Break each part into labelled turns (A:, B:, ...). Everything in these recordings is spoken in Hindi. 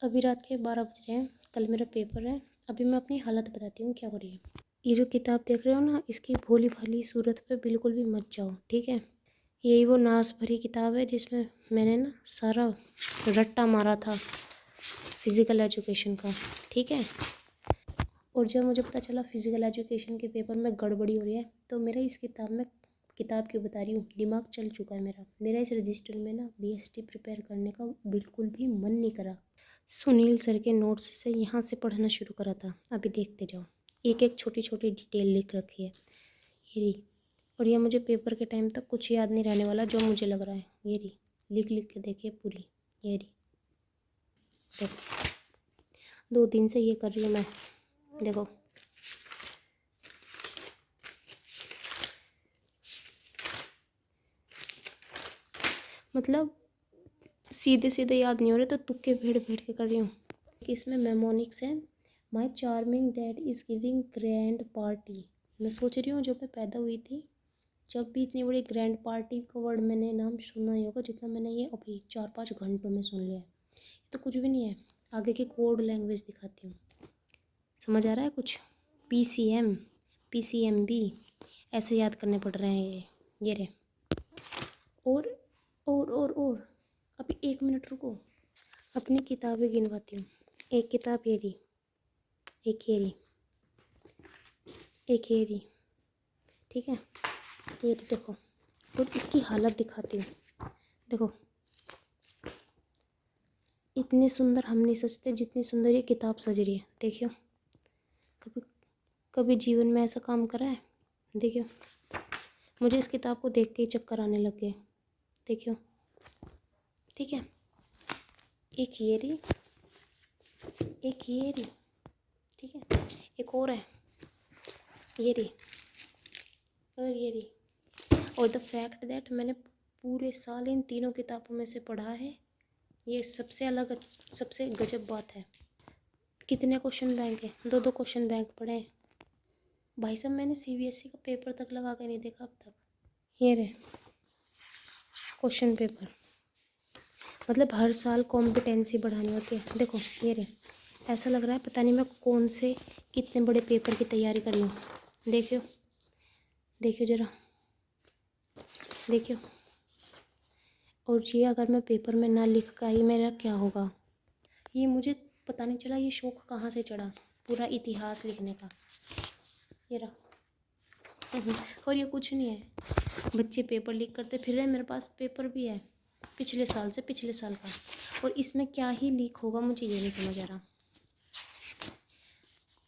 A: अभी रात के 12 बज रहे हैं। कल मेरा पेपर है। अभी मैं अपनी हालत बताती हूँ क्या हो रही है। ये जो किताब देख रहे हो ना, इसकी भोली भाली सूरत पे बिल्कुल भी मत जाओ, ठीक है। यही वो नाश भरी किताब है जिसमें मैंने ना सारा रट्टा मारा था फिज़िकल एजुकेशन का, ठीक है। और जब मुझे पता चला फिज़िकल एजुकेशन के पेपर में गड़बड़ी हो रही है, तो मेरा इस किताब क्यों बता रही हूँ, दिमाग चल चुका है मेरा इस रजिस्टर में ना बीएसटी प्रिपेयर करने का बिल्कुल भी मन नहीं करा। सुनील सर के नोट्स से यहाँ से पढ़ना शुरू करा था। अभी देखते जाओ, एक एक छोटी छोटी डिटेल लिख रखी है ये रही। और ये मुझे पेपर के टाइम तक कुछ याद नहीं रहने वाला जो मुझे लग रहा है। ये रही, लिख लिख के देखिए पूरी। ये रही, देखो 2 दिन से ये कर रही हूँ मैं। देखो मतलब सीधे सीधे याद नहीं हो रहे तो तुक्के भेड़ भेड़ के कर रही हूँ। इसमें मेमोनिक्स है। My charming dad is giving grand party. मैं सोच रही हूँ जब मैं पैदा हुई थी, जब भी इतनी बड़ी ग्रैंड पार्टी का वर्ड मैंने नाम सुना ही होगा जितना मैंने ये अभी 4-5 घंटों में सुन लिया है। ये तो कुछ भी नहीं है। आगे की कोड लैंग्वेज दिखाती हूँ, समझ आ रहा है कुछ। PCM PCMB ऐसे याद करने पड़ रहे हैं ये रे। और अभी 1 मिनट रुको, अपनी किताबें गिनवाती हूँ। एक किताब ये रही, एक ये रही, एक ये रही, ठीक है। ये देखो, और इसकी हालत दिखाती हूँ। देखो इतनी सुंदर हम नहीं सजते जितनी सुंदर ये किताब सज रही है। देखियो, कभी कभी जीवन में ऐसा काम करा है? देखियो, मुझे इस किताब को देख के ही चक्कर आने लग गए। देखियो, ठीक है। एक ये रही, एक ये रही, ठीक है। एक और है, ये रही, और ये रही। और द फैक्ट दैट मैंने पूरे साल इन तीनों किताबों में से पढ़ा है, ये सबसे अलग सबसे गजब बात है। कितने क्वेश्चन बैंक है? 2-2 क्वेश्चन बैंक पढ़े हैं भाई साहब। मैंने CBSE का पेपर तक लगा के नहीं देखा अब तक। ये रहे क्वेश्चन पेपर, मतलब हर साल कॉम्पिटेंसी बढ़ानी होती है। देखो ये रहे, ऐसा लग रहा है पता नहीं मैं कौन से कितने बड़े पेपर की तैयारी कर लूँ। देखियो, देखियो ज़रा, देखियो। और ये अगर मैं पेपर में ना लिख पाई मेरा क्या होगा। ये मुझे पता नहीं चला ये शौक कहाँ से चढ़ा पूरा इतिहास लिखने का। ये रहा। और ये कुछ नहीं है, बच्चे पेपर लीक करते फिर रहे। मेरे पास पेपर भी है पिछले साल का, और इसमें क्या ही लीक होगा मुझे ये नहीं समझ आ रहा।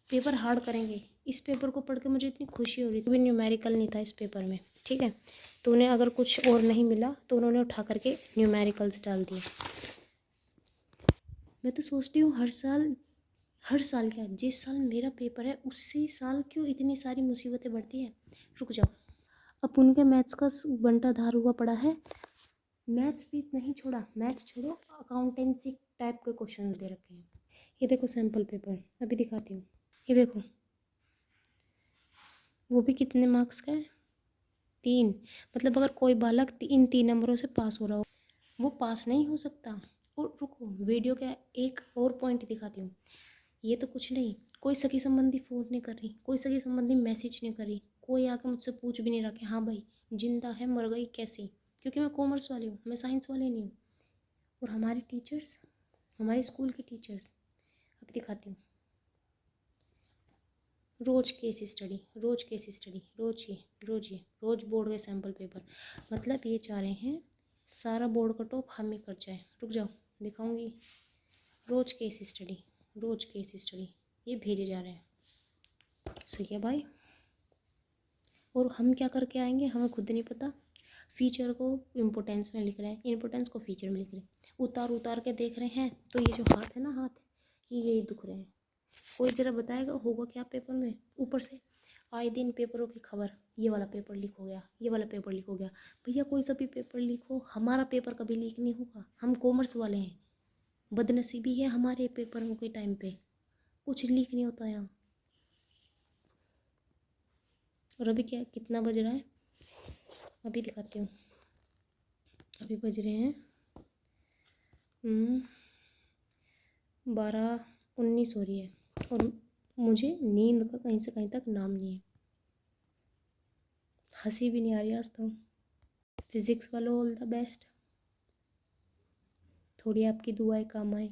A: पेपर हार्ड करेंगे। इस पेपर को पढ़ के मुझे इतनी खुशी हो रही थी। भी न्यूमेरिकल नहीं था इस पेपर में, ठीक है। तो उन्हें अगर कुछ और नहीं मिला तो उन्होंने उठा करके न्यूमेरिकल्स डाल दिए। मैं तो सोचती हूँ हर साल क्या, जिस साल मेरा पेपर है उसी साल क्यों इतनी सारी मुसीबतें बढ़ती हैं। रुक जाओ, अब उनके मैथ्स का बंटा धार हुआ पड़ा है। मैथ्स भी नहीं छोड़ा, मैथ्स छोड़ो, अकाउंटेंसी टाइप के क्वेश्चन दे रखे हैं। ये देखो सैम्पल पेपर, अभी दिखाती हूँ। ये देखो, वो भी कितने मार्क्स का है? 3। मतलब अगर कोई बालक इन 3 नंबरों से पास हो रहा हो, वो पास नहीं हो सकता। और रुको, वीडियो का एक और पॉइंट दिखाती हूँ। ये तो कुछ नहीं, कोई सगी संबंधी फ़ोन नहीं कर रही, कोई सगी संबंधी मैसेज नहीं कर रही, कोई आके मुझसे पूछ भी नहीं रहा कि हाँ भाई जिंदा है मर गई कैसी, क्योंकि मैं कॉमर्स वाली हूँ, मैं साइंस वाली नहीं हूँ। और हमारी टीचर्स, हमारे स्कूल की टीचर्स, अब दिखाती हूँ। रोज़ केस स्टडी, रोज़ बोर्ड के सैम्पल पेपर। मतलब ये चाह रहे हैं सारा बोर्ड का टॉप हम ही कर जाए। रुक जाओ दिखाऊंगी। रोज़ केस स्टडी ये भेजे जा रहे हैं। सही है भाई। और हम क्या करके आएंगे हमें खुद नहीं पता। फीचर को इम्पोर्टेंस में लिख रहे हैं, इम्पोर्टेंस को फीचर में लिख रहे हैं, उतार के देख रहे हैं। तो ये जो हाथ है ना, हाथ ये यही दुख रहे हैं। कोई ज़रा बताएगा होगा क्या पेपर में? ऊपर से आए दिन पेपरों की खबर, ये वाला पेपर लीक हो गया, ये वाला पेपर लीक हो गया। भैया कोई सा भी पेपर लीक हो, हमारा पेपर कभी लीक नहीं होगा। हम कॉमर्स वाले हैं, बदनसीबी है हमारे पेपरों के टाइम पे कुछ लीक नहीं होता यहाँ। और अभी क्या कितना बज रहा है अभी दिखाती हूँ। अभी बज रहे हैं 12:19 हो रही है और मुझे नींद का कहीं से कहीं तक नाम नहीं है। हंसी भी नहीं आ रही आज तो। फिज़िक्स वालों ऑल द बेस्ट, थोड़ी आपकी दुआएं काम आए।